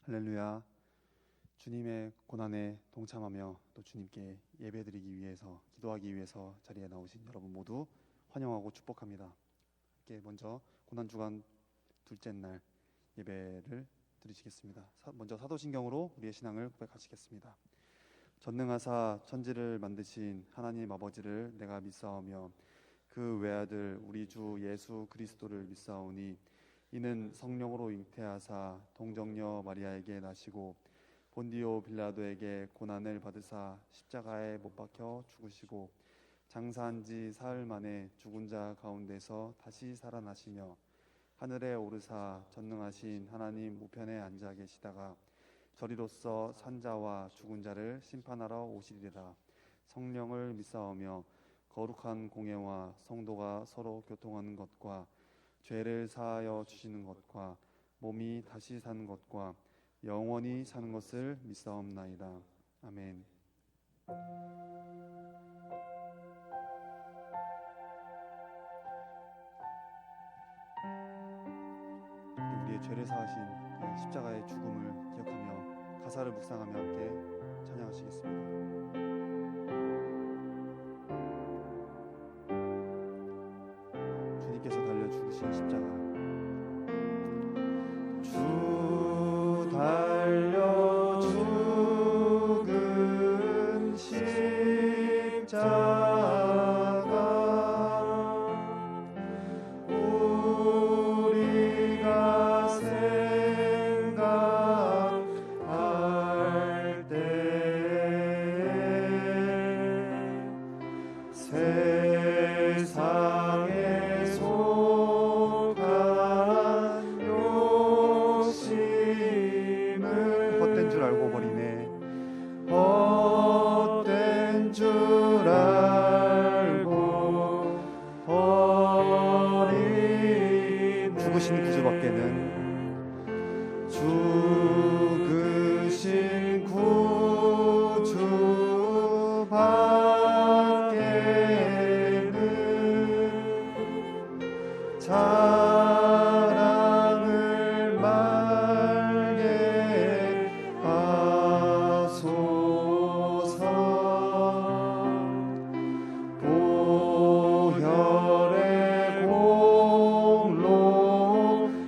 할렐루야. 주님의 고난에 동참하며 또 주님께 예배드리기 위해서, 기도하기 위해서 자리에 나오신 여러분 모두 환영하고 축복합니다. 함께 먼저 고난주간 둘째 날 예배를 드리시겠습니다. 먼저 사도신경으로 우리의 신앙을 고백하시겠습니다. 전능하사 천지를 만드신 하나님 아버지를 내가 믿사오며 그 외아들 우리 주 예수 그리스도를 믿사오니 이는 성령으로 잉태하사 동정녀 마리아에게 나시고 본디오 빌라도에게 고난을 받으사 십자가에 못 박혀 죽으시고 장사한 지 사흘 만에 죽은 자 가운데서 다시 살아나시며 하늘에 오르사 전능하신 하나님 우편에 앉아 계시다가 저리로서 산자와 죽은 자를 심판하러 오시리라. 성령을 믿사오며 거룩한 공예와 성도가 서로 교통하는 것과 죄를 사하여 주시는 것과 몸이 다시 사는 것과 영원히 사는 것을 믿사옵나이다. 아멘. 우리의 죄를 사하신 그 십자가의 죽음을 기억하며 가사를 묵상하며 함께 찬양하시겠습니다. 주님께서 달려 죽으신 십자가, 주 달려 죽은 십자가 우리가 생각할 때 세상에 속한 욕심을 헛된 줄 알고 버리네. 헛된 줄 알고 버린 죽으신 구주밖에는 죽으신 구주밖에는 사랑을 말게 하소서. 보혈의 공로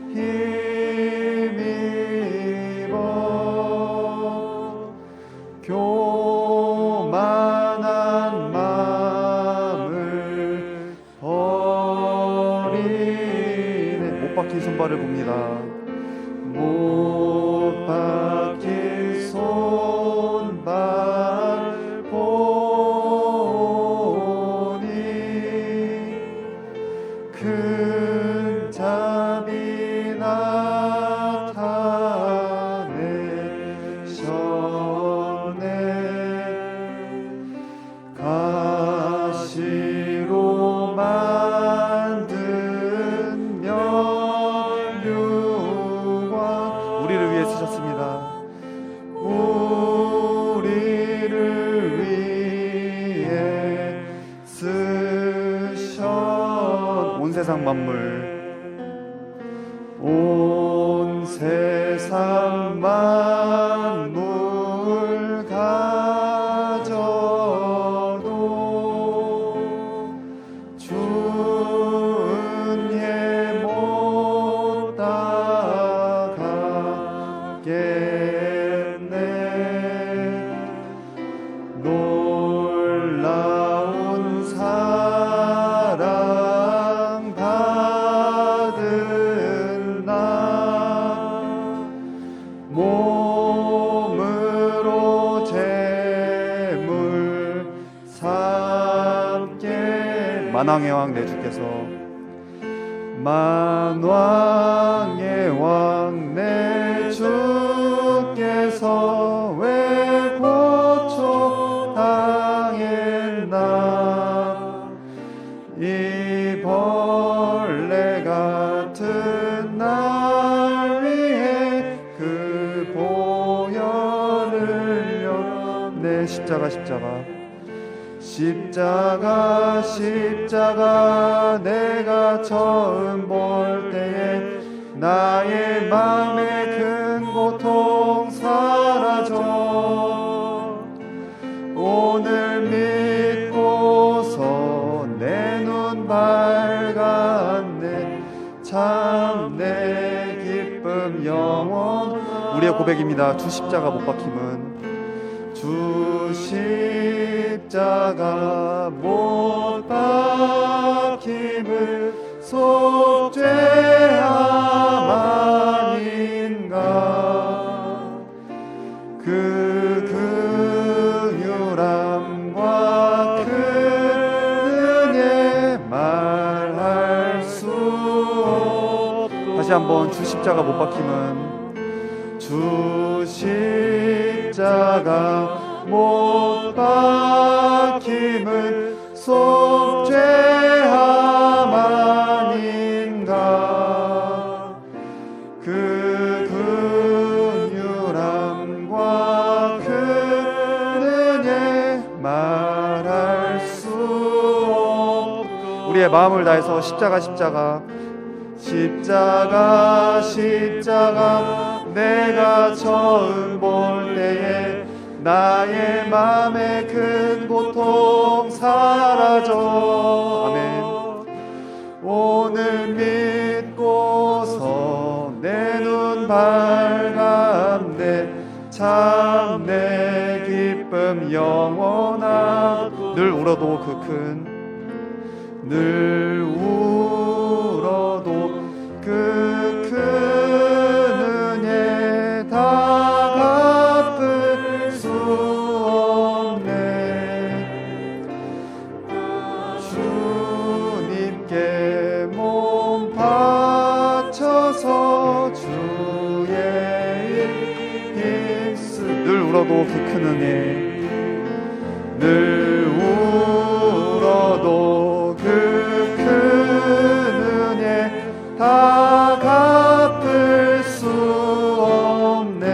힘입어 교만한 마음을 버리네. 못 박힌 손발을 봅니다. 못 박힌 손발 보니 큰 잠이 나타내셨네. 가시로 만든 면류관 우리를 위해 쓰셨습니다. 우리를 위해 쓰셨. 온 세상 만물, 온 세상 만물 가져도 주은 예 못 따가겠네. 놀라운 사랑 받은 나 몸으로 제물 삼게. 만왕의 왕 내 주께서, 만왕의 왕 내 주께서 왜 고초 당했나. 이 벌레 같은 날 위해 그 보혈을 흘려. 내 십자가 내가 처음 볼 때에 나의 마음에 큰 고통 영원. 우리의 고백입니다. 주 십자가 못 박힘은, 주 십자가 못 박힘은 속죄함 아닌가. 그 긍휼함과 그 은혜 말할 수 없고. 다시 한번, 주 십자가 못 박힘은, 주 십자가 못 박힘은 속죄함 아닌가. 그 긍휼함과 그 은혜 말할 수 없고. 우리의 마음을 다해서 십자가 십자가 십자가 십자가 내가 처음 볼 때에 나의 맘의 큰 고통 사라져. 아멘. 오늘 믿고서 내 눈 밝았네. 참 내 기쁨 영원하고. 늘 울어도 늘 울어도 그 큰 은혜 다 갚을 수 없네. 주님께 몸 바쳐서 주의 일 힘쓰. 늘 울어도 그 큰 은혜, 늘 울어도 그 큰 은혜 다 갚을 수 없네.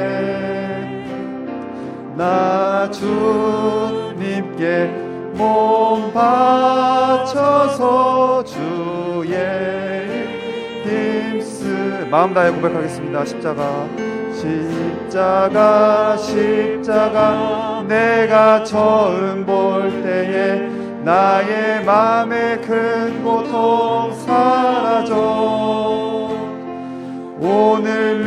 나 주님께 몸 바쳐서 주의 힘쓰. 마음 다해 고백하겠습니다. 십자가 십자가 십자가 내가 처음 볼 때에 나의 맘의 큰 고통 사라져. 오늘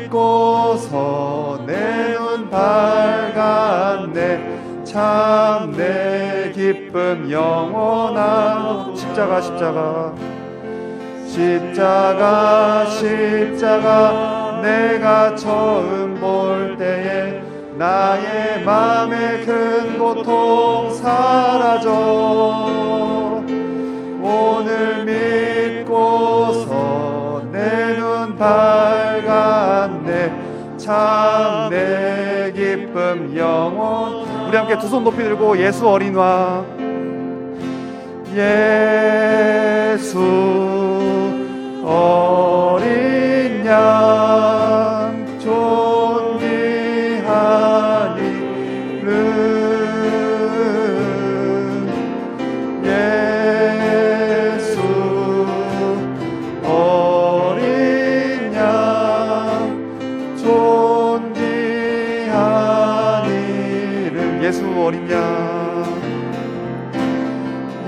믿고서 내 눈 밝았네. 참 내 기쁨 영원하고. 십자가 십자가 십자가 십자가 내가 처음 볼 때에 나의 맘의 큰 고통 사라져. 오늘 믿고서 내 눈 밝았네. 참 내 기쁨 영원. 우리 함께 두 손 높이 들고 예수 어린 왕, 예수 어린 양 존귀한 이름, 예수 어린 양 존귀한 이름. 예수 어린 양,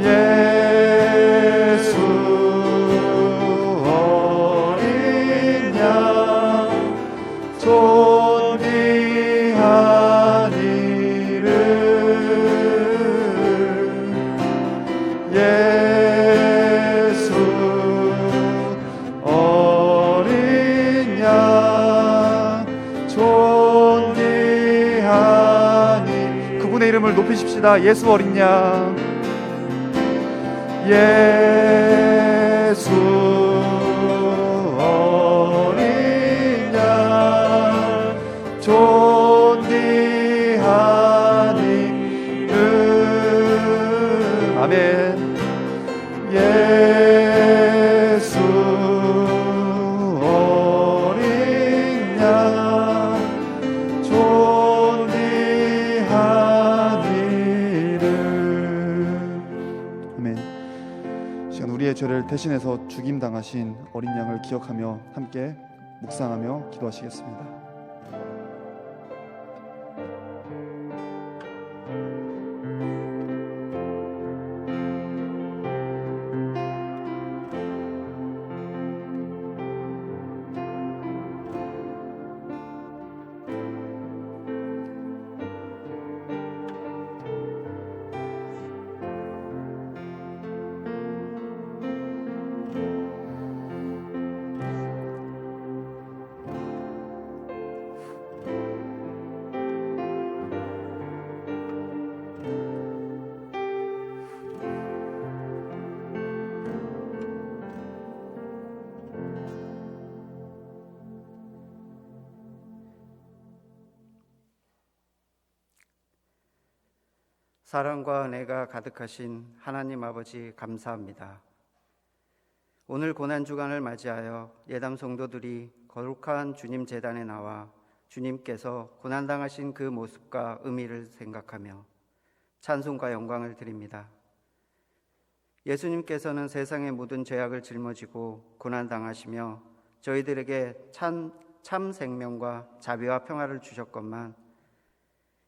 예수 어린 양 존귀한 이름, 예수 어린 양 존귀한 이름. 그분의 이름을 높이십시다. 예수 어린 양, 예수 어린 양 존귀한 이름. 아멘. 예수 어린 양 존귀한 이름. 아멘. 시간 우리의 죄를 대신해서 죽임당하신 어린 양을 기억하며 함께 묵상하며 기도하시겠습니다. 사랑과 은혜가 가득하신 하나님 아버지 감사합니다. 오늘 고난주간을 맞이하여 예담 성도들이 거룩한 주님 제단에 나와 주님께서 고난당하신 그 모습과 의미를 생각하며 찬송과 영광을 드립니다. 예수님께서는 세상의 모든 죄악을 짊어지고 고난당하시며 저희들에게 참 생명과 자비와 평화를 주셨건만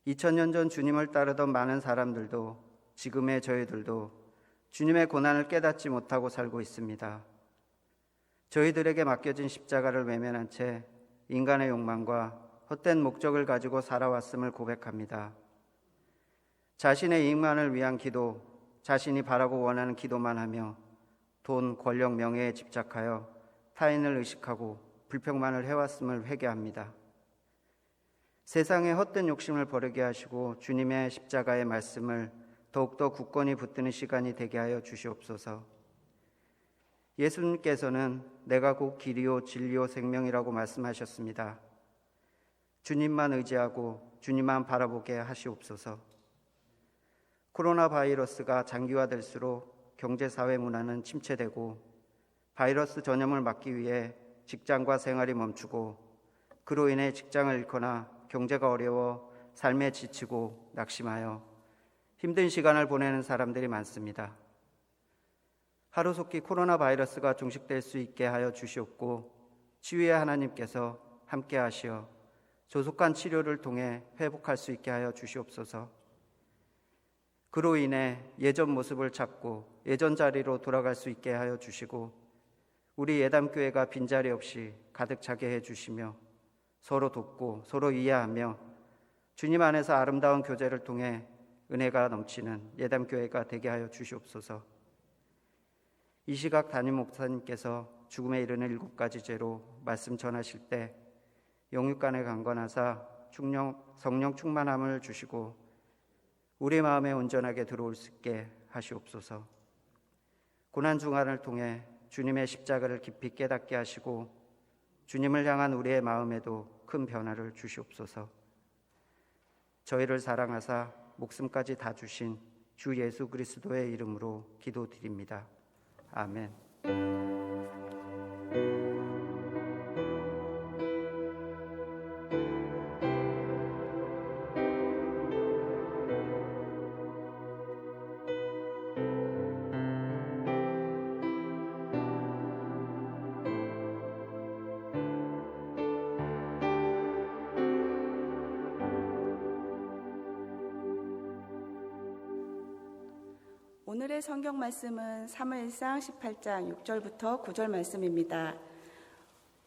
2000년 전 주님을 따르던 많은 사람들도 지금의 저희들도 주님의 고난을 깨닫지 못하고 살고 있습니다. 저희들에게 맡겨진 십자가를 외면한 채 인간의 욕망과 헛된 목적을 가지고 살아왔음을 고백합니다. 자신의 이익만을 위한 기도, 자신이 바라고 원하는 기도만 하며 돈, 권력, 명예에 집착하여 타인을 의식하고 불평만을 해왔음을 회개합니다. 세상의 헛된 욕심을 버리게 하시고 주님의 십자가의 말씀을 더욱더 굳건히 붙드는 시간이 되게 하여 주시옵소서. 예수님께서는 내가 곧 길이요 진리요 생명이라고 말씀하셨습니다. 주님만 의지하고 주님만 바라보게 하시옵소서. 코로나 바이러스가 장기화될수록 경제, 사회, 문화는 침체되고 바이러스 전염을 막기 위해 직장과 생활이 멈추고 그로 인해 직장을 잃거나 경제가 어려워 삶에 지치고 낙심하여 힘든 시간을 보내는 사람들이 많습니다. 하루속히 코로나 바이러스가 종식될 수 있게 하여 주시옵고 치유의 하나님께서 함께 하시어 조속한 치료를 통해 회복할 수 있게 하여 주시옵소서. 그로 인해 예전 모습을 찾고 예전 자리로 돌아갈 수 있게 하여 주시고 우리 예담교회가 빈자리 없이 가득 차게 해주시며 서로 돕고 서로 이해하며 주님 안에서 아름다운 교제를 통해 은혜가 넘치는 예담교회가 되게 하여 주시옵소서. 이 시각 담임 목사님께서 죽음에 이르는 7가지 죄로 말씀 전하실 때 영육간에 강건하사 성령 충만함을 주시고 우리 마음에 온전하게 들어올 수 있게 하시옵소서. 고난주간을 통해 주님의 십자가를 깊이 깨닫게 하시고 주님을 향한 우리의 마음에도 큰 변화를 주시옵소서. 저희를 사랑하사 목숨까지 다 주신 주 예수 그리스도의 이름으로 기도드립니다. 아멘. 오늘의 성경 말씀은 사무엘상 18장 6절부터 9절 말씀입니다.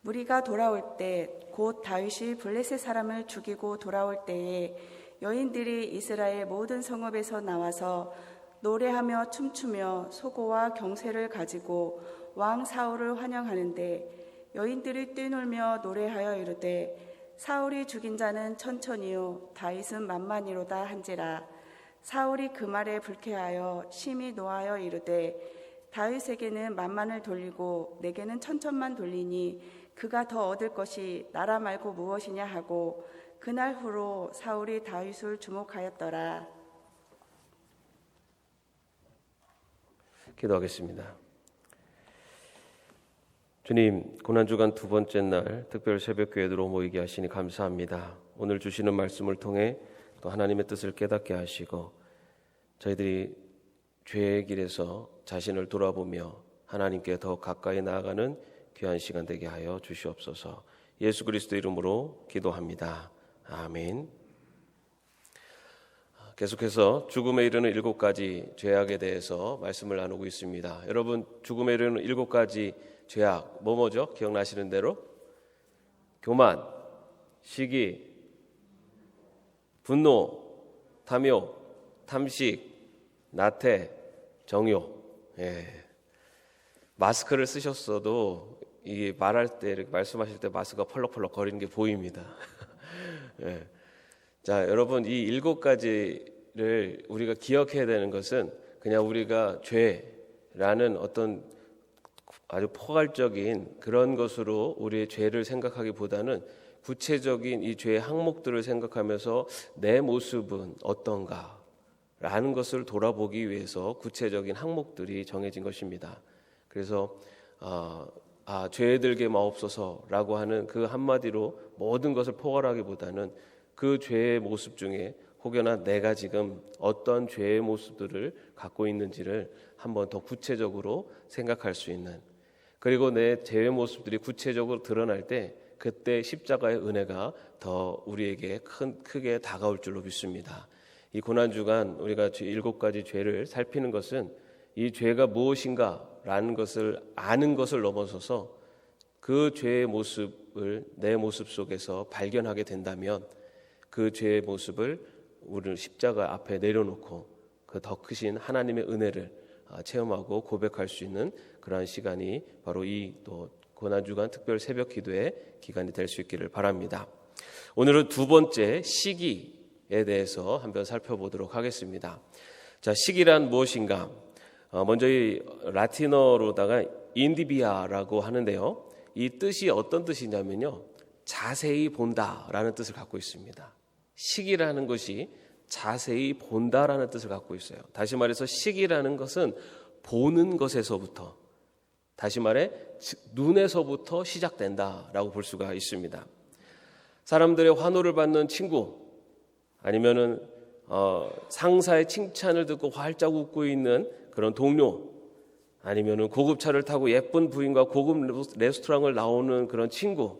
무리가 돌아올 때 곧 다윗이 블레셋 사람을 죽이고 돌아올 때에 여인들이 이스라엘 모든 성읍에서 나와서 노래하며 춤추며 소고와 경쇠를 가지고 왕 사울을 환영하는데 여인들이 뛰놀며 노래하여 이르되 사울이 죽인 자는 천천히요 다윗은 만만이로다 한지라. 사울이 그 말에 불쾌하여 심히 노하여 이르되 다윗에게는 만만을 돌리고 내게는 천천만 돌리니 그가 더 얻을 것이 나라 말고 무엇이냐 하고 그날 후로 사울이 다윗을 주목하였더라. 기도하겠습니다. 주님, 고난주간 2번째 날 특별 새벽교회로 모이게 하시니 감사합니다. 오늘 주시는 말씀을 통해 또 하나님의 뜻을 깨닫게 하시고 저희들이 죄의 길에서 자신을 돌아보며 하나님께 더 가까이 나아가는 귀한 시간 되게 하여 주시옵소서. 예수 그리스도 이름으로 기도합니다. 아멘. 계속해서 죽음에 이르는 7가지 죄악에 대해서 말씀을 나누고 있습니다. 여러분, 죽음에 이르는 7가지 죄악 뭐죠? 기억나시는 대로 교만, 시기, 분노, 탐욕, 탐식, 나태, 정욕. 마스크를 쓰셨어도 이게 말할 때 이렇게 말씀하실 때 마스크가 펄럭펄럭 거리는 게 보입니다. 자, 여러분, 이 7가지를 우리가 기억해야 되는 것은 그냥 우리가 죄라는 어떤 아주 포괄적인 그런 것으로 우리의 죄를 생각하기보다는 구체적인 이 죄의 항목들을 생각하면서 내 모습은 어떤가 라는 것을 돌아보기 위해서 구체적인 항목들이 정해진 것입니다. 그래서 죄에 들게 마옵소서라고 하는 그 한마디로 모든 것을 포괄하기보다는 그 죄의 모습 중에 혹여나 내가 지금 어떤 죄의 모습들을 갖고 있는지를 한번 더 구체적으로 생각할 수 있는, 그리고 내 죄의 모습들이 구체적으로 드러날 때 그때 십자가의 은혜가 더 우리에게 크게 다가올 줄로 믿습니다. 이 고난주간 우리가 7가지 죄를 살피는 것은 이 죄가 무엇인가라는 것을 아는 것을 넘어서서 그 죄의 모습을 내 모습 속에서 발견하게 된다면 그 죄의 모습을 우리는 십자가 앞에 내려놓고 그 더 크신 하나님의 은혜를 체험하고 고백할 수 있는 그러한 시간이 바로 이 또 고난주간 특별 새벽 기도의 기간이 될 수 있기를 바랍니다. 오늘은 두 번째 시기에 대해서 한번 살펴보도록 하겠습니다. 자, 시기란 무엇인가? 먼저 이 라틴어로다가 인디비아라고 하는데요. 이 뜻이 어떤 뜻이냐면요, 자세히 본다라는 뜻을 갖고 있습니다. 시기라는 것이 자세히 본다라는 뜻을 갖고 있어요. 다시 말해서 시기라는 것은 보는 것에서부터, 다시 말해 눈에서부터 시작된다라고 볼 수가 있습니다. 사람들의 환호를 받는 친구, 아니면은 상사의 칭찬을 듣고 활짝 웃고 있는 그런 동료, 아니면은 고급차를 타고 예쁜 부인과 고급 레스토랑을 나오는 그런 친구,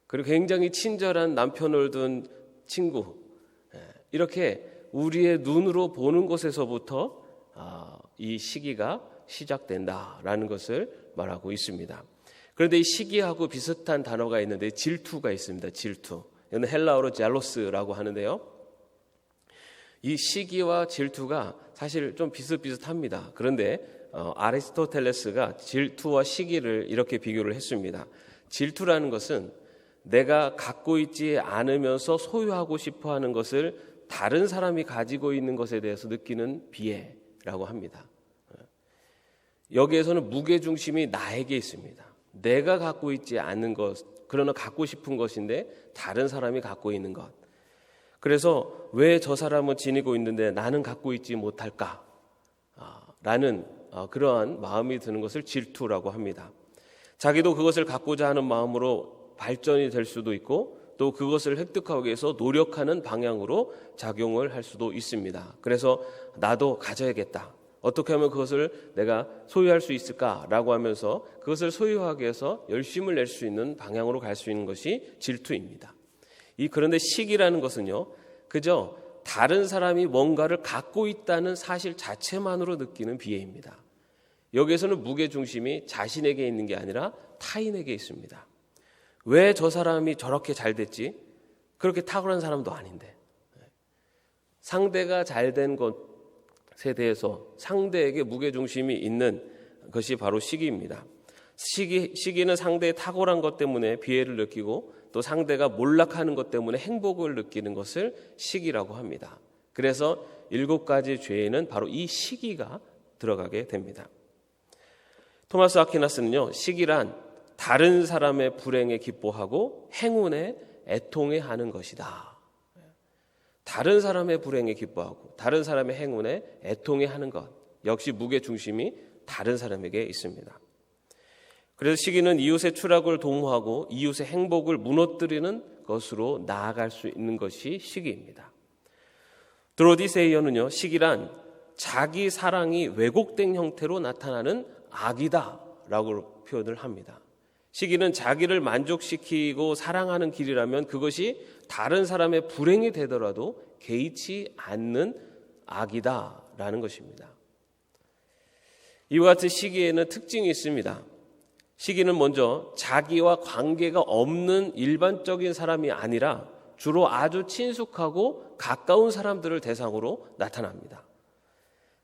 그리고 굉장히 친절한 남편을 둔 친구, 이렇게 우리의 눈으로 보는 것에서부터 이 시기가 시작된다라는 것을 말하고 있습니다. 그런데 이 시기하고 비슷한 단어가 있는데 질투가 있습니다. 질투. 이건 헬라어로 젤로스라고 하는데요. 이 시기와 질투가 사실 좀 비슷비슷합니다. 그런데 아리스토텔레스가 질투와 시기를 이렇게 비교를 했습니다. 질투라는 것은 내가 갖고 있지 않으면서 소유하고 싶어하는 것을 다른 사람이 가지고 있는 것에 대해서 느끼는 비애라고 합니다. 여기에서는 무게중심이 나에게 있습니다. 내가 갖고 있지 않는 것, 그러나 갖고 싶은 것인데 다른 사람이 갖고 있는 것. 그래서 왜 저 사람은 지니고 있는데 나는 갖고 있지 못할까? 라는 그러한 마음이 드는 것을 질투라고 합니다. 자기도 그것을 갖고자 하는 마음으로 발전이 될 수도 있고 또 그것을 획득하기 위해서 노력하는 방향으로 작용을 할 수도 있습니다. 그래서 나도 가져야겠다. 어떻게 하면 그것을 내가 소유할 수 있을까라고 하면서 그것을 소유하기 위해서 열심을 낼 수 있는 방향으로 갈 수 있는 것이 질투입니다. 그런데 시기라는 것은요, 그저 다른 사람이 뭔가를 갖고 있다는 사실 자체만으로 느끼는 비애입니다. 여기에서는 무게중심이 자신에게 있는 게 아니라 타인에게 있습니다. 왜 저 사람이 저렇게 잘 됐지? 그렇게 탁월한 사람도 아닌데. 상대가 잘된 것에 대해서 상대에게 무게중심이 있는 것이 바로 시기입니다. 시기는 상대의 탁월한 것 때문에 비애를 느끼고 또 상대가 몰락하는 것 때문에 행복을 느끼는 것을 시기라고 합니다. 그래서 7가지 죄에는 바로 이 시기가 들어가게 됩니다. 토마스 아퀴나스는요, 시기란 다른 사람의 불행에 기뻐하고 행운에 애통해하는 것이다. 다른 사람의 불행에 기뻐하고 다른 사람의 행운에 애통해하는 것, 역시 무게중심이 다른 사람에게 있습니다. 그래서 시기는 이웃의 추락을 도모하고 이웃의 행복을 무너뜨리는 것으로 나아갈 수 있는 것이 시기입니다. 드로디 세이어는요, 시기란 자기 사랑이 왜곡된 형태로 나타나는 악이다 라고 표현을 합니다. 시기는 자기를 만족시키고 사랑하는 길이라면 그것이 다른 사람의 불행이 되더라도 개의치 않는 악이다 라는 것입니다. 이와 같은 시기에는 특징이 있습니다. 시기는 먼저 자기와 관계가 없는 일반적인 사람이 아니라 주로 아주 친숙하고 가까운 사람들을 대상으로 나타납니다.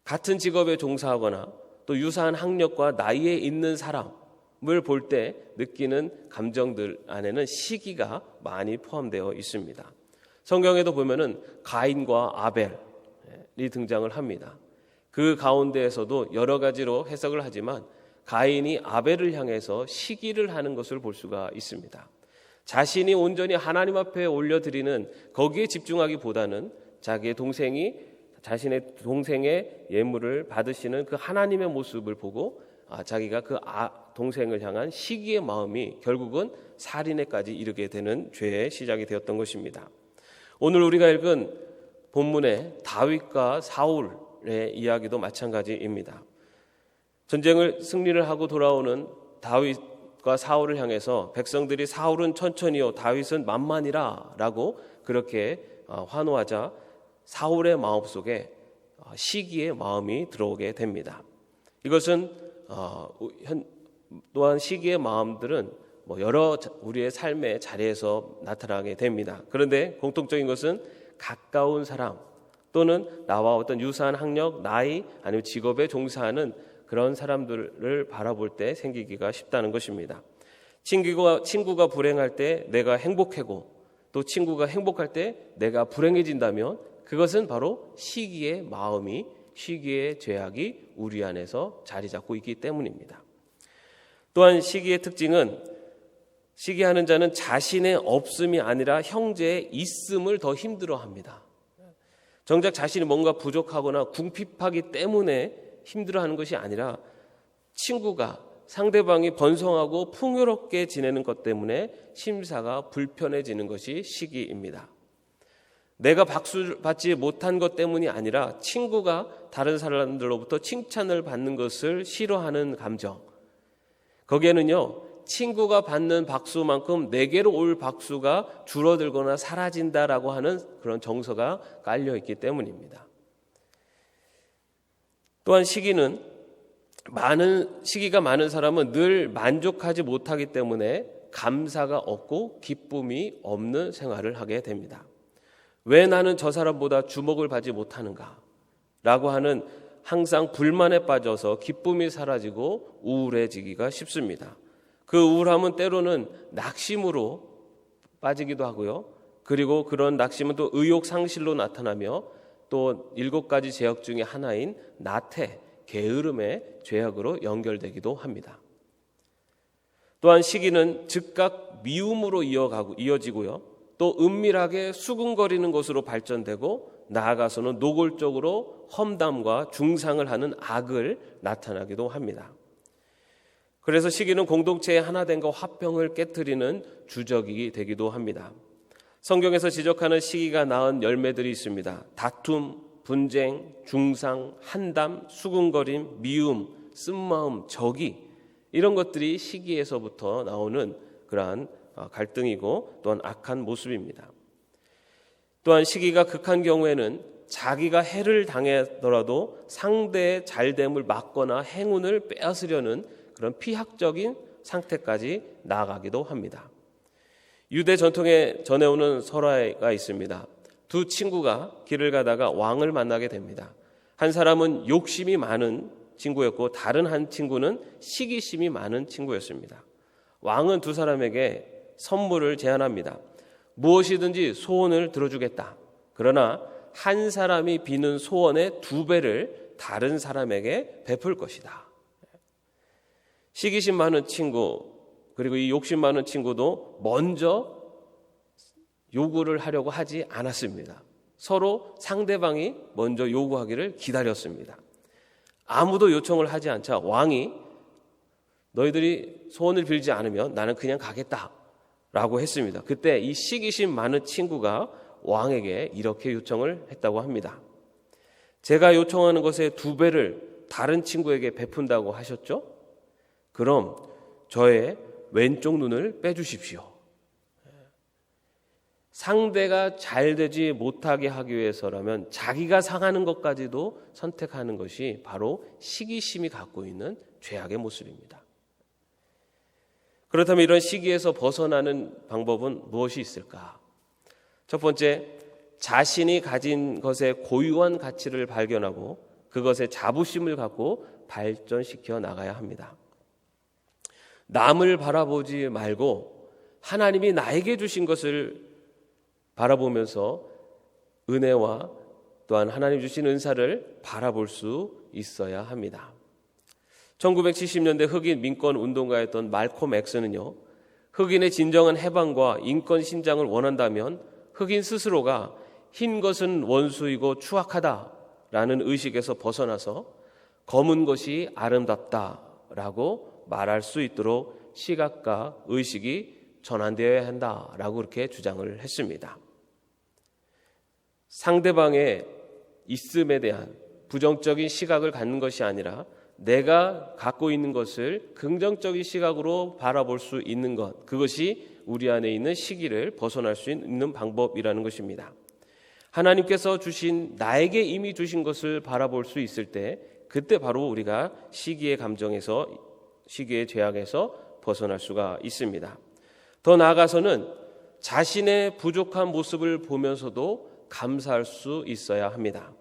같은 직업에 종사하거나 또 유사한 학력과 나이에 있는 사람을 볼 때 느끼는 감정들 안에는 시기가 많이 포함되어 있습니다. 성경에도 보면은 가인과 아벨이 등장을 합니다. 그 가운데에서도 여러 가지로 해석을 하지만 가인이 아벨을 향해서 시기를 하는 것을 볼 수가 있습니다. 자신이 온전히 하나님 앞에 올려드리는 거기에 집중하기보다는 자기의 동생이 자신의 동생의 예물을 받으시는 그 하나님의 모습을 보고 자기가 그 동생을 향한 시기의 마음이 결국은 살인에까지 이르게 되는 죄의 시작이 되었던 것입니다. 오늘 우리가 읽은 본문의 다윗과 사울의 이야기도 마찬가지입니다. 전쟁을 승리를 하고 돌아오는 다윗과 사울을 향해서 백성들이 사울은 천천히요 다윗은 만만이라 라고 그렇게 환호하자 사울의 마음속에 시기의 마음이 들어오게 됩니다. 이것은 또한 시기의 마음들은 여러 우리의 삶의 자리에서 나타나게 됩니다. 그런데 공통적인 것은 가까운 사람 또는 나와 어떤 유사한 학력, 나이 아니면 직업에 종사하는 그런 사람들을 바라볼 때 생기기가 쉽다는 것입니다. 친구가 불행할 때 내가 행복하고 또 친구가 행복할 때 내가 불행해진다면 그것은 바로 시기의 마음이 시기의 죄악이 우리 안에서 자리 잡고 있기 때문입니다. 또한 시기의 특징은 시기하는 자는 자신의 없음이 아니라 형제의 있음을 더 힘들어합니다. 정작 자신이 뭔가 부족하거나 궁핍하기 때문에 힘들어하는 것이 아니라 친구가 상대방이 번성하고 풍요롭게 지내는 것 때문에 심사가 불편해지는 것이 시기입니다. 내가 박수 받지 못한 것 때문이 아니라 친구가 다른 사람들로부터 칭찬을 받는 것을 싫어하는 감정. 거기에는요, 친구가 받는 박수만큼 내게로 올 박수가 줄어들거나 사라진다라고 하는 그런 정서가 깔려 있기 때문입니다. 또한 시기가 많은 사람은 늘 만족하지 못하기 때문에 감사가 없고 기쁨이 없는 생활을 하게 됩니다. 왜 나는 저 사람보다 주목을 받지 못하는가? 라고 하는 항상 불만에 빠져서 기쁨이 사라지고 우울해지기가 쉽습니다. 그 우울함은 때로는 낙심으로 빠지기도 하고요. 그리고 그런 낙심은 또 의욕 상실로 나타나며 또 7가지 죄악 중에 하나인 나태, 게으름의 죄악으로 연결되기도 합니다. 또한 시기는 즉각 미움으로 이어지고요. 또 은밀하게 수군거리는 것으로 발전되고 나아가서는 노골적으로 험담과 중상을 하는 악을 나타나기도 합니다. 그래서 시기는 공동체의 하나됨과 화평을 깨트리는 주적이 되기도 합니다. 성경에서 지적하는 시기가 낳은 열매들이 있습니다. 다툼, 분쟁, 중상, 한담, 수군거림, 미움, 쓴마음, 적이 이런 것들이 시기에서부터 나오는 그러한 갈등이고 또한 악한 모습입니다. 또한 시기가 극한 경우에는 자기가 해를 당하더라도 상대의 잘됨을 막거나 행운을 빼앗으려는 그런 피학적인 상태까지 나아가기도 합니다. 유대 전통에 전해오는 설화가 있습니다. 두 친구가 길을 가다가 왕을 만나게 됩니다. 한 사람은 욕심이 많은 친구였고 다른 한 친구는 시기심이 많은 친구였습니다. 왕은 두 사람에게 선물을 제안합니다. 무엇이든지 소원을 들어주겠다. 그러나 한 사람이 비는 소원의 2배를 다른 사람에게 베풀 것이다. 시기심 많은 친구 그리고 이 욕심 많은 친구도 먼저 요구를 하려고 하지 않았습니다. 서로 상대방이 먼저 요구하기를 기다렸습니다. 아무도 요청을 하지 않자 왕이 너희들이 소원을 빌지 않으면 나는 그냥 가겠다라고 했습니다. 그때 이 시기심 많은 친구가 왕에게 이렇게 요청을 했다고 합니다. 제가 요청하는 것의 2배를 다른 친구에게 베푼다고 하셨죠? 그럼 저의 왼쪽 눈을 빼주십시오. 상대가 잘 되지 못하게 하기 위해서라면 자기가 상하는 것까지도 선택하는 것이 바로 시기심이 갖고 있는 죄악의 모습입니다. 그렇다면 이런 시기에서 벗어나는 방법은 무엇이 있을까? 첫 번째, 자신이 가진 것의 고유한 가치를 발견하고 그것에 자부심을 갖고 발전시켜 나가야 합니다. 남을 바라보지 말고 하나님이 나에게 주신 것을 바라보면서 은혜와 또한 하나님 주신 은사를 바라볼 수 있어야 합니다. 1970년대 흑인 민권 운동가였던 말콤 엑스는요, 흑인의 진정한 해방과 인권 신장을 원한다면 흑인 스스로가 흰 것은 원수이고 추악하다 라는 의식에서 벗어나서 검은 것이 아름답다라고 말할 수 있도록 시각과 의식이 전환되어야 한다라고 그렇게 주장을 했습니다. 상대방의 있음에 대한 부정적인 시각을 갖는 것이 아니라 내가 갖고 있는 것을 긍정적인 시각으로 바라볼 수 있는 것, 그것이 우리 안에 있는 시기를 벗어날 수 있는 방법이라는 것입니다. 하나님께서 주신, 나에게 이미 주신 것을 바라볼 수 있을 때, 그때 바로 우리가 시기의 감정에서, 시기의 죄악에서 벗어날 수가 있습니다. 더 나아가서는 자신의 부족한 모습을 보면서도 감사할 수 있어야 합니다.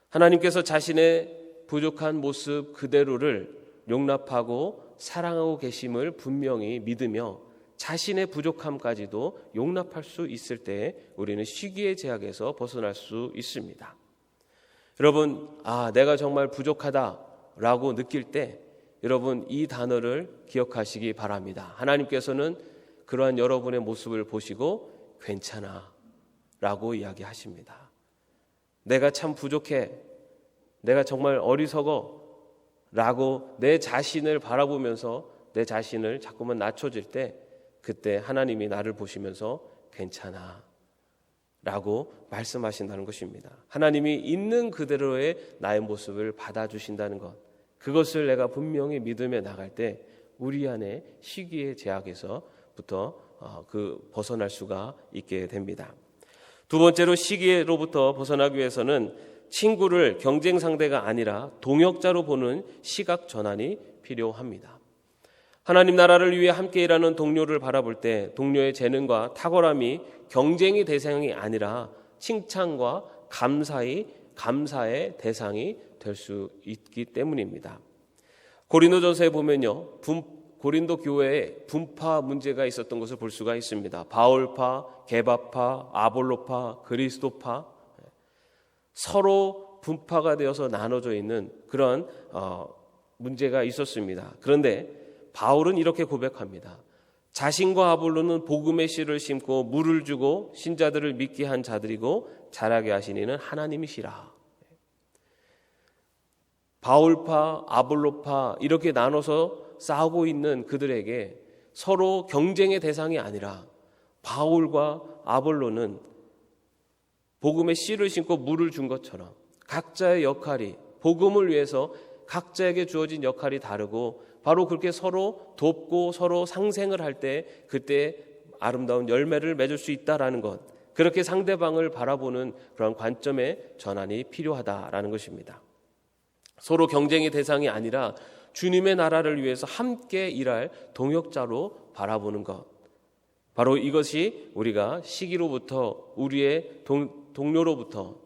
하나님께서 자신의 부족한 모습 그대로를 용납하고 사랑하고 계심을 분명히 믿으며 자신의 부족함까지도 용납할 수 있을 때 우리는 시기의 제약에서 벗어날 수 있습니다. 여러분, 내가 정말 부족하다라고 느낄 때 여러분 이 단어를 기억하시기 바랍니다. 하나님께서는 그러한 여러분의 모습을 보시고 괜찮아 라고 이야기하십니다. 내가 참 부족해, 내가 정말 어리석어 라고 내 자신을 바라보면서 내 자신을 자꾸만 낮춰질 때, 그때 하나님이 나를 보시면서 괜찮아 라고 말씀하신다는 것입니다. 하나님이 있는 그대로의 나의 모습을 받아주신다는 것, 그것을 내가 분명히 믿으며 나갈 때 우리 안에 시기의 제약에서부터 벗어날 수가 있게 됩니다. 두 번째로, 시기로부터 벗어나기 위해서는 친구를 경쟁 상대가 아니라 동역자로 보는 시각 전환이 필요합니다. 하나님 나라를 위해 함께 일하는 동료를 바라볼 때 동료의 재능과 탁월함이 경쟁의 대상이 아니라 칭찬과 감사의 대상이 될 수 있기 때문입니다. 고린도전서에 보면요, 고린도 교회에 분파 문제가 있었던 것을 볼 수가 있습니다. 바울파, 게바파, 아볼로파, 그리스도파, 서로 분파가 되어서 나눠져 있는 그런 문제가 있었습니다. 그런데 바울은 이렇게 고백합니다. 자신과 아볼로는 복음의 씨를 심고 물을 주고 신자들을 믿게 한 자들이고 자라게 하신 이는 하나님이시라. 바울파, 아볼로파 이렇게 나눠서 싸우고 있는 그들에게 서로 경쟁의 대상이 아니라 바울과 아볼로는 복음의 씨를 심고 물을 준 것처럼 각자의 역할이, 복음을 위해서 각자에게 주어진 역할이 다르고 바로 그렇게 서로 돕고 서로 상생을 할 때 그때 아름다운 열매를 맺을 수 있다라는 것, 그렇게 상대방을 바라보는 그런 관점의 전환이 필요하다라는 것입니다. 서로 경쟁의 대상이 아니라 주님의 나라를 위해서 함께 일할 동역자로 바라보는 것, 바로 이것이 우리가 시기로부터, 우리의 동료로부터,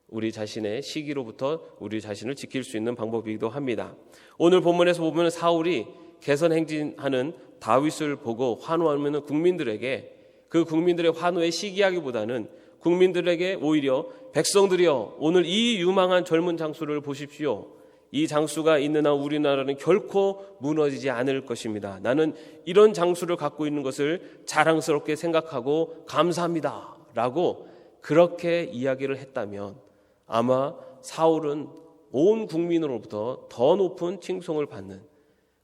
우리 자신의 시기로부터 우리 자신을 지킬 수 있는 방법이기도 합니다. 오늘 본문에서 보면 사울이 개선 행진하는 다윗을 보고 환호하는 국민들에게, 그 국민들의 환호에 시기하기보다는 국민들에게 오히려 백성들이여 오늘 이 유망한 젊은 장수를 보십시오. 이 장수가 있는 한 우리나라는 결코 무너지지 않을 것입니다. 나는 이런 장수를 갖고 있는 것을 자랑스럽게 생각하고 감사합니다 라고 그렇게 이야기를 했다면 아마 사울은 온 국민으로부터 더 높은 칭송을 받는,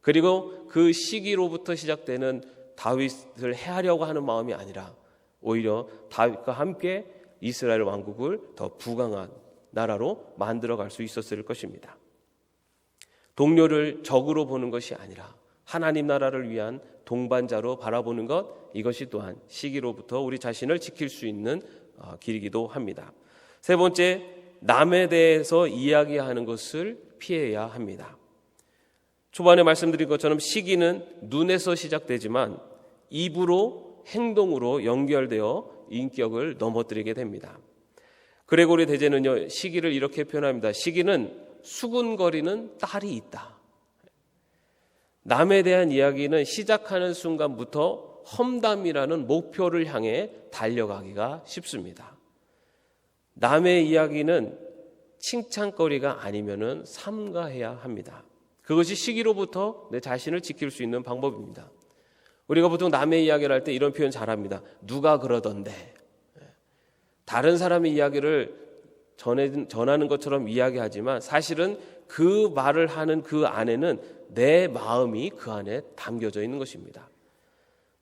그리고 그 시기로부터 시작되는 다윗을 해하려고 하는 마음이 아니라 오히려 다윗과 함께 이스라엘 왕국을 더 부강한 나라로 만들어갈 수 있었을 것입니다. 동료를 적으로 보는 것이 아니라 하나님 나라를 위한 동반자로 바라보는 것, 이것이 또한 시기로부터 우리 자신을 지킬 수 있는 길이기도 합니다. 세 번째, 남에 대해서 이야기하는 것을 피해야 합니다. 초반에 말씀드린 것처럼 시기는 눈에서 시작되지만 입으로, 행동으로 연결되어 인격을 넘어뜨리게 됩니다. 그레고리 대제는요, 시기를 이렇게 표현합니다. 시기는 수군거리는 딸이 있다. 남에 대한 이야기는 시작하는 순간부터 험담이라는 목표를 향해 달려가기가 쉽습니다. 남의 이야기는 칭찬거리가 아니면은 삼가해야 합니다. 그것이 시기로부터 내 자신을 지킬 수 있는 방법입니다. 우리가 보통 남의 이야기를 할 때 이런 표현 잘합니다. 누가 그러던데. 다른 사람의 이야기를 전하는 것처럼 이야기하지만 사실은 그 말을 하는 그 안에는 내 마음이 그 안에 담겨져 있는 것입니다.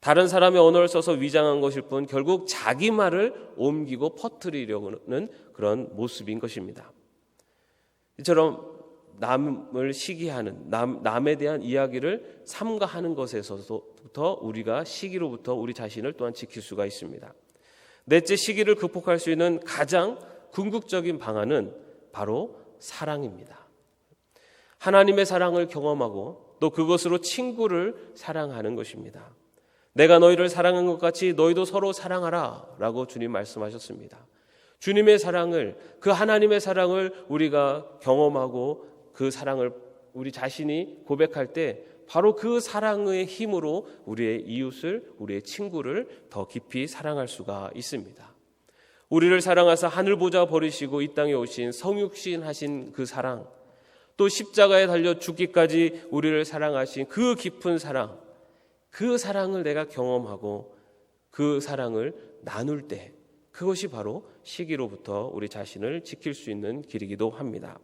다른 사람의 언어를 써서 위장한 것일 뿐 결국 자기 말을 옮기고 퍼뜨리려는 그런 모습인 것입니다. 이처럼 남을 시기하는 남에 대한 이야기를 삼가하는 것에서부터 우리가 시기로부터 우리 자신을 또한 지킬 수가 있습니다. 넷째, 시기를 극복할 수 있는 가장 궁극적인 방안은 바로 사랑입니다. 하나님의 사랑을 경험하고 또 그것으로 친구를 사랑하는 것입니다. 내가 너희를 사랑한 것 같이 너희도 서로 사랑하라 라고 주님 말씀하셨습니다. 주님의 사랑을, 그 하나님의 사랑을 우리가 경험하고 그 사랑을 우리 자신이 고백할 때 바로 그 사랑의 힘으로 우리의 이웃을, 우리의 친구를 더 깊이 사랑할 수가 있습니다. 우리를 사랑하사 하늘 보좌 버리시고 이 땅에 오신 성육신 하신 그 사랑, 또 십자가에 달려 죽기까지 우리를 사랑하신 그 깊은 사랑, 그 사랑을 내가 경험하고 그 사랑을 나눌 때 그것이 바로 시기로부터 우리 자신을 지킬 수 있는 길이기도 합니다.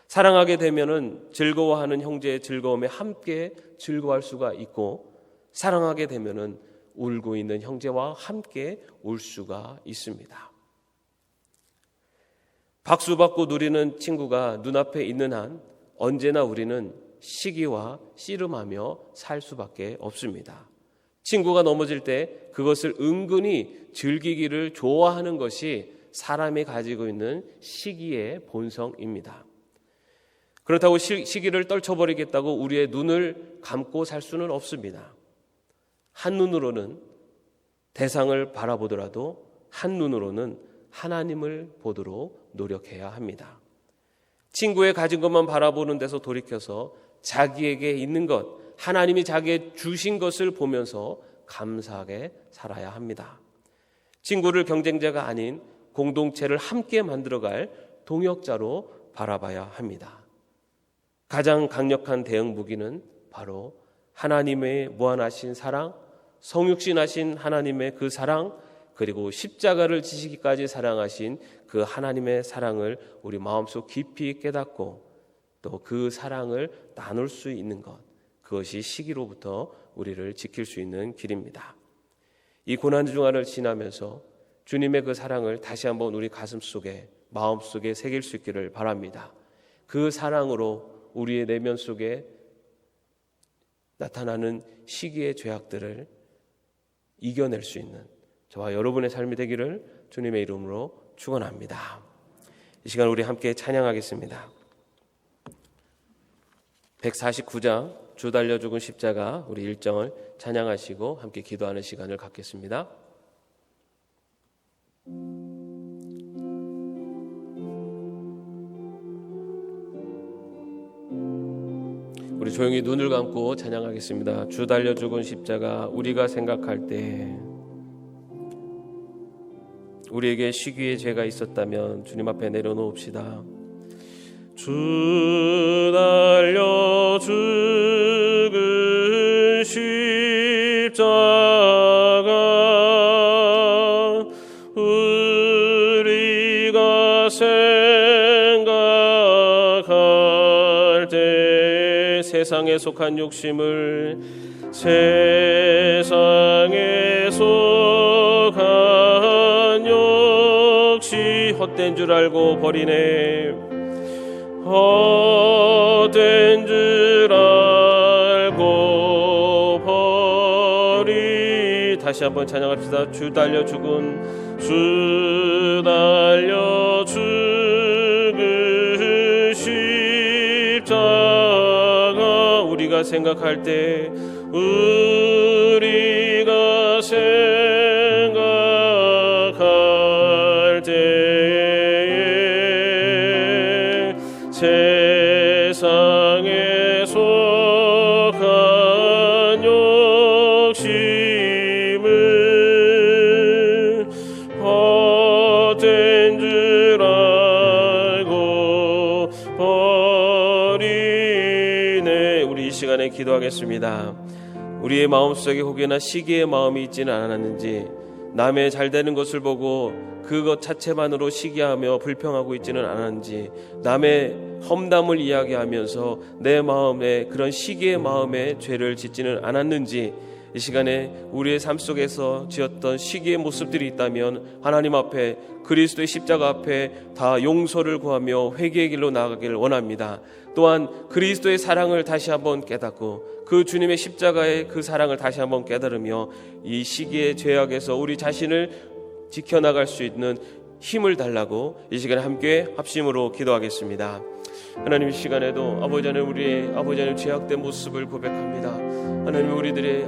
사랑하게 되면은 즐거워하는 형제의 즐거움에 함께 즐거워할 수가 있고, 사랑하게 되면은 울고 있는 형제와 함께 울 수가 있습니다. 박수 받고 누리는 친구가 눈앞에 있는 한 언제나 우리는 시기와 씨름하며 살 수밖에 없습니다. 친구가 넘어질 때 그것을 은근히 즐기기를 좋아하는 것이 사람이 가지고 있는 시기의 본성입니다. 그렇다고 시기를 떨쳐버리겠다고 우리의 눈을 감고 살 수는 없습니다. 한눈으로는 대상을 바라보더라도 한눈으로는 하나님을 보도록 노력해야 합니다. 친구의 가진 것만 바라보는 데서 돌이켜서 자기에게 있는 것, 하나님이 자기에게 주신 것을 보면서 감사하게 살아야 합니다. 친구를 경쟁자가 아닌 공동체를 함께 만들어갈 동역자로 바라봐야 합니다. 가장 강력한 대응 무기는 바로 하나님의 무한하신 사랑, 성육신하신 하나님의 그 사랑, 그리고 십자가를 지시기까지 사랑하신 그 하나님의 사랑을 우리 마음속 깊이 깨닫고 또 그 사랑을 나눌 수 있는 것, 그것이 시기로부터 우리를 지킬 수 있는 길입니다. 이 고난주간을 지나면서 주님의 그 사랑을 다시 한번 우리 가슴속에, 마음속에 새길 수 있기를 바랍니다. 그 사랑으로 우리의 내면 속에 나타나는 시기의 죄악들을 이겨낼 수 있는 저와 여러분의 삶이 되기를 주님의 이름으로 축원합니다. 이 시간 우리 함께 찬양하겠습니다. 149장 주 달려 죽은 십자가, 우리 일정을 찬양하시고 함께 기도하는 시간을 갖겠습니다. 우리 조용히 눈을 감고 찬양하겠습니다. 주 달려 죽은 십자가, 우리가 생각할 때 우리에게 시기의 죄가 있었다면 주님 앞에 내려놓읍시다. 주 달려 죽은 십자가, 우리가 생각할 때 세상에 속한 욕심을, 세상에 속한 욕심 헛된 줄 알고 버리네. 헛된 줄 알고 버리. 다시 한번 찬양합시다. 주 달려 죽은, 주 달려 죽은 십자가, 우리가 생각할 때, 우리가 생각할 때 세상에 속한 욕심을 헛된 줄 알고 버리네. 우리 이 시간에 기도하겠습니다. 우리의 마음속에 혹여나 시기의 마음이 있지는 않았는지, 남의 잘 되는 것을 보고 그것 자체만으로 시기하며 불평하고 있지는 않았는지, 남의 험담을 이야기하면서 내 마음에 그런 시기의 마음에 죄를 짓지는 않았는지, 이 시간에 우리의 삶 속에서 지었던 시기의 모습들이 있다면 하나님 앞에, 그리스도의 십자가 앞에 다 용서를 구하며 회개의 길로 나아가기를 원합니다. 또한 그리스도의 사랑을 다시 한번 깨닫고 그 주님의 십자가의 그 사랑을 다시 한번 깨달으며 이 시기의 죄악에서 우리 자신을 지켜나갈 수 있는 힘을 달라고 이 시간에 함께 합심으로 기도하겠습니다. 하나님, 이 시간에도 아버지 하나님, 우리의 아버지 하나님 죄악된 모습을 고백합니다. 하나님, 우리들의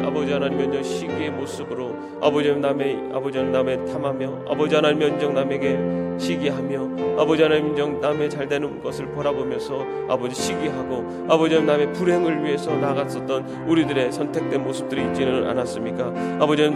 아버지 하나님 면적 시기의 모습으로 아버지 하나님 남의 탐하며 아버지 하나님 면적 남에게 시기하며 아버지 하나님 면적 남의 잘되는 것을 바라보면서 아버지 시기하고 아버지 하나님 남의 불행을 위해서 나갔었던 우리들의 선택된 모습들이 있지는 않았습니까? 아버지 하나님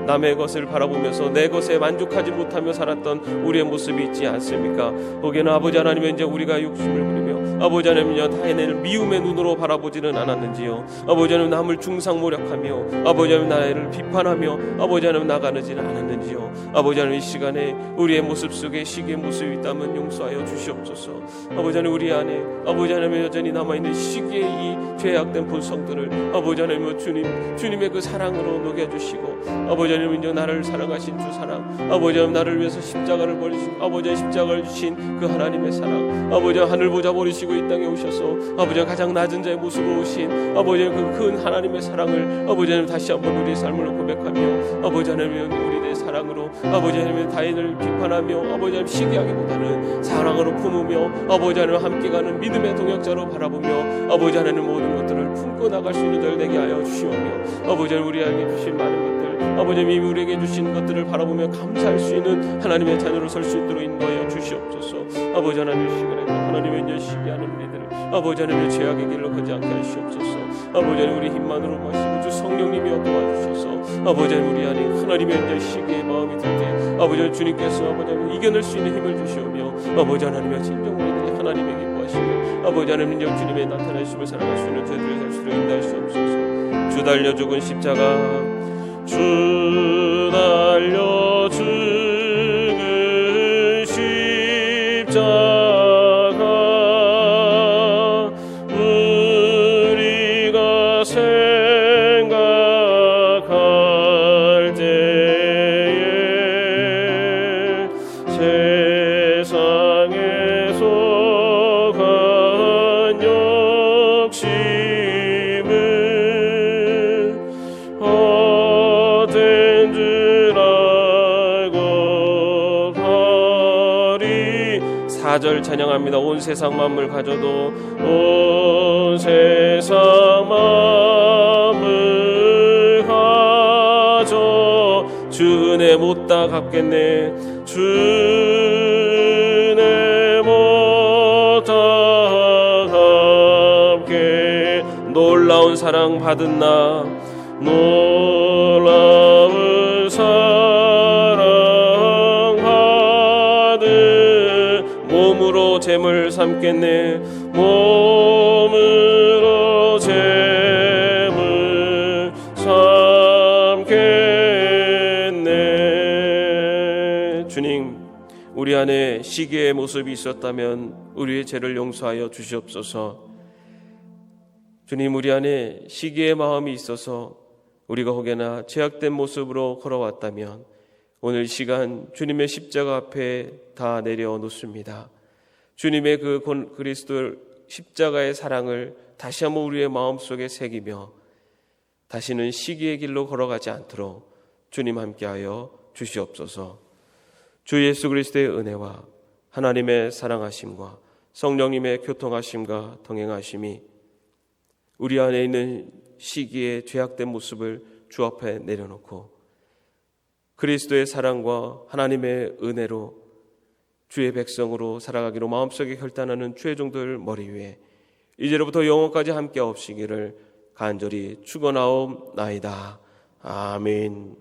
남의 것을 바라보면서 내 것에 만족하지 못하며 살았던 우리의 모습이 있지 않습니까? 거기에는 아버지 하나님 면적 우리가 욕심을 부리며 아버지 하나님여 타인을 미움의 눈으로 바라보지는 않았는지요? 아버지 하나님 남을 중상모략하며 아버지 하나님 나를 비판하며 아버지 하나님 나가지는 않았는지요? 아버지 하나님, 이 시간에 우리의 모습 속에 시기의 모습이 있다면 용서하여 주시옵소서. 아버지 하나님, 우리 안에 아버지 하나님 여전히 남아있는 시기의 이 죄악된 본성들을 아버지 하나님 주님의 그 사랑으로 녹여주시고 아버지 하나님 나를 사랑하신 주 사랑, 아버지 하나님 나를 위해서 십자가를 버리신 아버지 하나님 십자가를 주신 그 하나님의 사랑, 아버지 하늘 보자 버리시고 이 땅에 오셔서 아버지 하나님 가장 낮은 자의 모습으로 오신 아버지 하나님 그 큰 하나님의 사랑을 아버지 하나님 다시 한번 우리의 삶으로 고백하며 아버지 하나님 우리의 사랑으로 아버지 하나님 타인을 비판하며 아버지 하나님 시기하기보다는 사랑으로 품으며 아버지 하나님 함께 가는 믿음의 동역자로 바라보며 아버지 하나님 모든 것들을 품고 나갈 수 있는 절 되게 하여 주시오며 아버지 하나님 우리에게 주신 많은 것들 아버지 하나님 이미 우리에게 주신 것들을 바라보며 감사할 수 있는 하나님의 자녀로 설 수 있도록 인도하여 주시옵소서. 아버지 하나님, 이 시간에도 하나님의 년 시기하는 우리들을 아버지 하나님의 죄악의 길로 가지 않게 하시옵소서. 아버지 하나님 우리 힘만으로 마시고 주 성령님이여 도와주셔서 아버지 하나님 우리 안에 하나님의 년 시기의 마음이 들 때 아버지 하나님 주님께서 아버지 하나님 이겨낼 수 있는 힘을 주시오며 아버지 하나님의 진정 우리들이 하나님의 기뻐하시며 아버지 하나님 인정 주님의 나타나심을 사랑할 수 있는 저희들의 살수로 인도할 수 없소서. 주 달려 죽은 십자가, 주 달려 죽은 십자가 우리가 생각할 때에 세상에 속한 욕심은 헛된 줄 알고 버리. 4절 찬양합니다. 온 세상 만물 가져도 온 세상 만물 가져 주 은혜 못다 갚겠네. 주 은혜 못다 갚게. 놀라운 사랑 받은 나, 놀라운 사랑 받은 몸으로 재물 삼겠네. 몸으로 재물 삼겠네. 주님, 우리 안에 시기의 모습이 있었다면 우리의 죄를 용서하여 주시옵소서. 주님, 우리 안에 시기의 마음이 있어서 우리가 혹여나 죄악된 모습으로 걸어왔다면 오늘 시간 주님의 십자가 앞에 다 내려놓습니다. 주님의 그 그리스도 십자가의 사랑을 다시 한번 우리의 마음속에 새기며 다시는 시기의 길로 걸어가지 않도록 주님 함께하여 주시옵소서. 주 예수 그리스도의 은혜와 하나님의 사랑하심과 성령님의 교통하심과 동행하심이 우리 안에 있는 시기의 죄악된 모습을 주 앞에 내려놓고 그리스도의 사랑과 하나님의 은혜로 주의 백성으로 살아가기로 마음속에 결단하는 주의 종들 머리 위에 이제로부터 영원까지 함께 없으시기를 간절히 축원하옵나이다. 아멘.